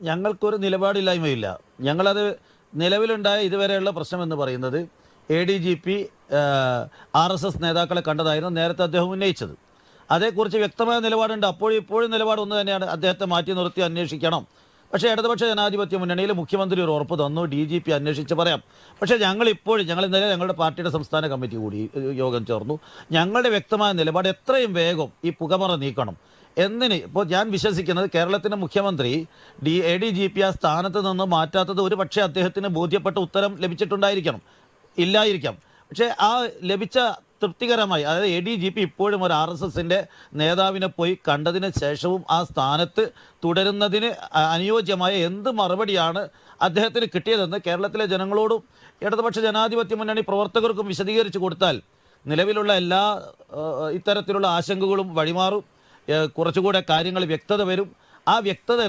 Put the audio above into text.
ഞങ്ങൾക്കൊരു നിലപാടില്ലായ്മയില്ല. ഞങ്ങളത് നിലവിലുണ്ടായ ഇതുവരെയുള്ള പ്രശ്നം എന്ന് പറയുന്നത് ADGP RSS നേതാക്കളെ കണ്ടതായിരുന്നു നേരത്തെ അദ്ദേഹം ഉന്നയിച്ചത്. അതേക്കുറിച്ച് വ്യക്തമായ നിലപാടുണ്ട്. ഇപ്പോഴും നിലപാട് ഒന്ന് തന്നെയാണ്, അദ്ദേഹത്തെ മാറ്റി നിർത്തി അന്വേഷിക്കണം. പക്ഷേ ഇടതുപക്ഷ ജനാധിപത്യ മുന്നണിയിൽ മുഖ്യമന്ത്രി ഒരു ഉറപ്പ് തന്നു, DGP അന്വേഷിച്ച് പറയാം. പക്ഷേ ഞങ്ങൾ ഇന്നലെ ഞങ്ങളുടെ പാർട്ടിയുടെ സംസ്ഥാന കമ്മിറ്റി കൂടി യോഗം ചേർന്നു. ഞങ്ങളുടെ വ്യക്തമായ നിലപാട് എത്രയും വേഗം ഈ പുകമറ നീക്കണം. ഇപ്പോൾ ഞാൻ വിശ്വസിക്കുന്നത് കേരളത്തിൻ്റെ മുഖ്യമന്ത്രി ADGP ആ സ്ഥാനത്ത് നിന്ന് മാറ്റാത്തത് ഒരു പക്ഷേ അദ്ദേഹത്തിന് ബോധ്യപ്പെട്ട ഉത്തരം ലഭിച്ചിട്ടുണ്ടായിരിക്കണം, ഇല്ലായിരിക്കാം. പക്ഷേ ആ ലഭിച്ച തൃപ്തികരമായി, അതായത് ADGP ഇപ്പോഴും ഒരു RSSൻ്റെ നേതാവിനെ പോയി കണ്ടതിന് ശേഷവും ആ സ്ഥാനത്ത് തുടരുന്നതിന് അനുയോജ്യമായ എന്ത് മറുപടിയാണ് അദ്ദേഹത്തിന് കിട്ടിയതെന്ന് കേരളത്തിലെ ജനങ്ങളോടും ഇടതുപക്ഷ ജനാധിപത്യ മുന്നണി പ്രവർത്തകർക്കും വിശദീകരിച്ചു കൊടുത്താൽ നിലവിലുള്ള എല്ലാ ഇത്തരത്തിലുള്ള ആശങ്കകളും വഴിമാറും. കുറച്ചുകൂടെ കാര്യങ്ങൾ വ്യക്തത വരും. ആ വ്യക്തത